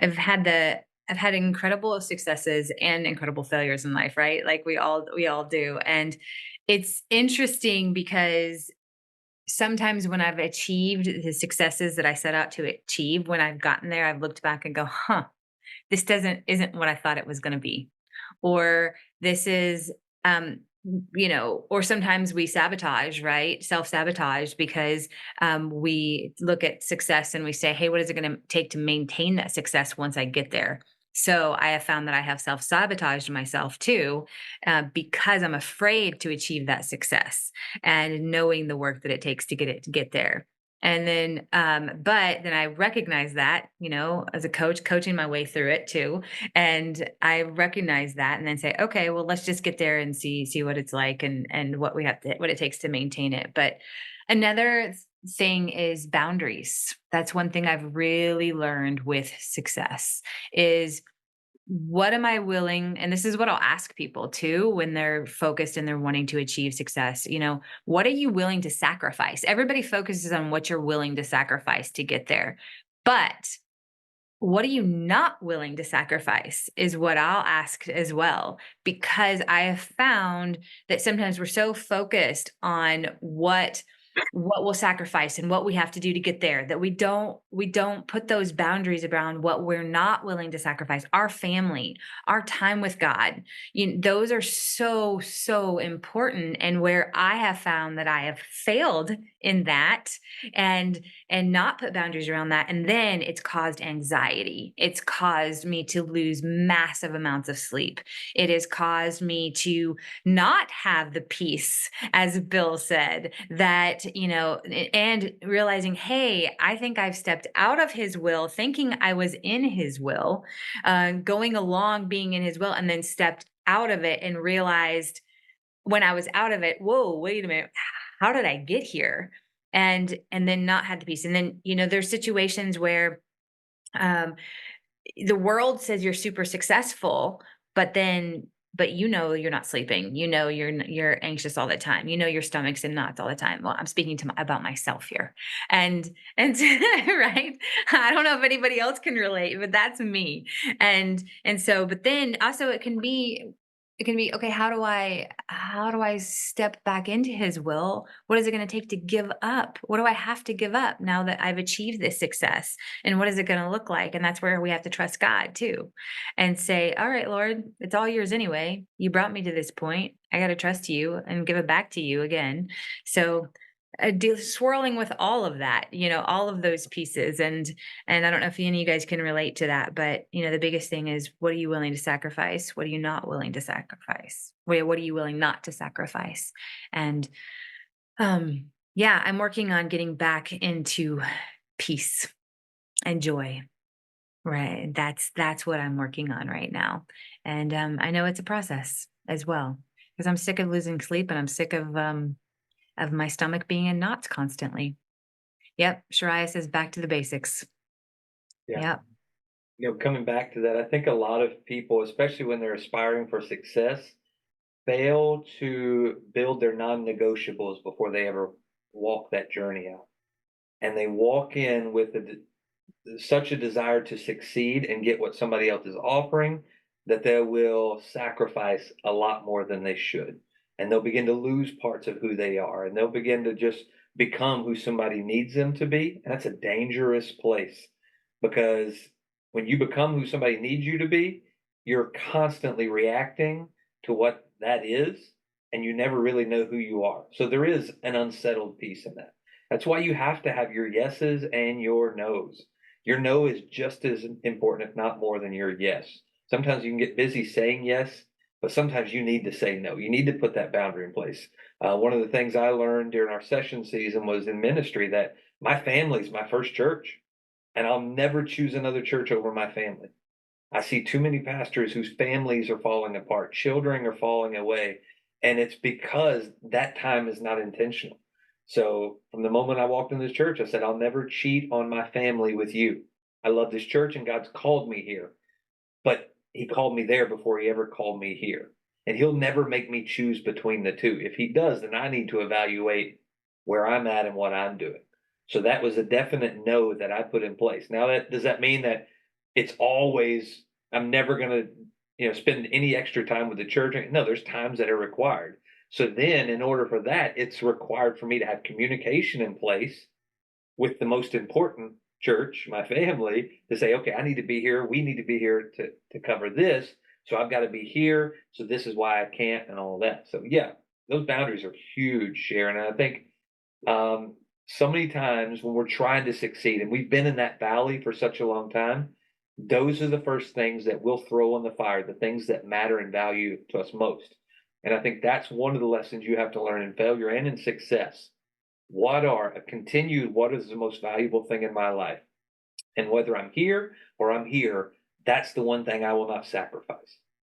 I've had the I've had incredible successes and incredible failures in life, right? Like we all do. And it's interesting because sometimes when I've achieved the successes that I set out to achieve, when I've gotten there, I've looked back and go, huh, this doesn't isn't what I thought it was going to be. Or this is um or sometimes we sabotage, right? Self-sabotage because we look at success and we say, hey, what is it going to take to maintain that success once I get there? So I have found that I have self-sabotaged myself too, because I'm afraid to achieve that success and knowing the work that it takes to get there. And then, but then I recognize that, as a coach, coaching my way through it too. And I recognize that and then say, okay, well, let's just get there and see what it's like and what it takes to maintain it. But another thing is boundaries. That's one thing I've really learned with success is what am I willing, and this is what I'll ask people too when they're focused and they're wanting to achieve success, what are you willing to sacrifice? Everybody focuses on what you're willing to sacrifice to get there. But what are you not willing to sacrifice is what I'll ask as well, because I have found that sometimes we're so focused on what we'll sacrifice and what we have to do to get there that we don't put those boundaries around what we're not willing to sacrifice. Our family, our time with God, those are so important, and where I have found that I have failed in that and not put boundaries around that, and then it's caused anxiety. It's caused me to lose massive amounts of sleep. It has caused me to not have the peace, as Bill said, that, and realizing, hey, I think I've stepped out of his will, thinking I was in his will, going along being in his will, and then stepped out of it and realized when I was out of it, whoa, wait a minute, how did I get here? And then not had the peace. And then, there's situations where um the world says you're super successful, but you're not sleeping. You're anxious all the time. Your stomach's in knots all the time. Well, I'm speaking about myself here, and right. I don't know if anybody else can relate, but that's me. And so, but then also it can be okay. How do I step back into his will? What is it going to take to give up? What do I have to give up now that I've achieved this success? And what is it going to look like? And that's where we have to trust God too, and say, all right, Lord, it's all yours anyway. You brought me to this point. I got to trust you and give it back to you again. So swirling with all of that, all of those pieces. And I don't know if any of you guys can relate to that, but the biggest thing is, what are you willing to sacrifice? What are you not willing to sacrifice? What are you willing not to sacrifice? And yeah, I'm working on getting back into peace and joy. Right. That's what I'm working on right now. And I know it's a process as well, because I'm sick of losing sleep and I'm sick of my stomach being in knots constantly. Yep. Shariah says back to the basics. Yeah. Yep. Coming back to that, I think a lot of people, especially when they're aspiring for success, fail to build their non-negotiables before they ever walk that journey out. And they walk in with such a desire to succeed and get what somebody else is offering that they will sacrifice a lot more than they should. And they'll begin to lose parts of who they are, and they'll begin to just become who somebody needs them to be. And that's a dangerous place, because when you become who somebody needs you to be, you're constantly reacting to what that is, and you never really know who you are. So there is an unsettled piece in that. That's why you have to have your yeses and your nos. Your no is just as important, if not more, than your yes. Sometimes you can get busy saying yes, but sometimes you need to say no. You need to put that boundary in place. One of the things I learned during our session season was in ministry that my family's my first church, and I'll never choose another church over my family. I see too many pastors whose families are falling apart, children are falling away, and it's because that time is not intentional. So from the moment I walked in this church, I said, I'll never cheat on my family with you. I love this church and God's called me here, but He called me there before He ever called me here. And He'll never make me choose between the two. If He does, then I need to evaluate where I'm at and what I'm doing. So that was a definite no that I put in place. Now, does that mean that it's always, I'm never going to, spend any extra time with the church. No, there's times that are required. So then, in order for that, it's required for me to have communication in place with the most important church, my family, to say, okay, I need to be here. We need to be here to cover this. So I've got to be here. So this is why I can't, and all of that. So yeah, those boundaries are huge, Sharon. And I think so many times when we're trying to succeed, and we've been in that valley for such a long time, those are the first things that we'll throw on the fire, the things that matter and value to us most. And I think that's one of the lessons you have to learn in failure and in success. What is the most valuable thing in my life? And whether I'm here or I'm here, that's the one thing I will not sacrifice.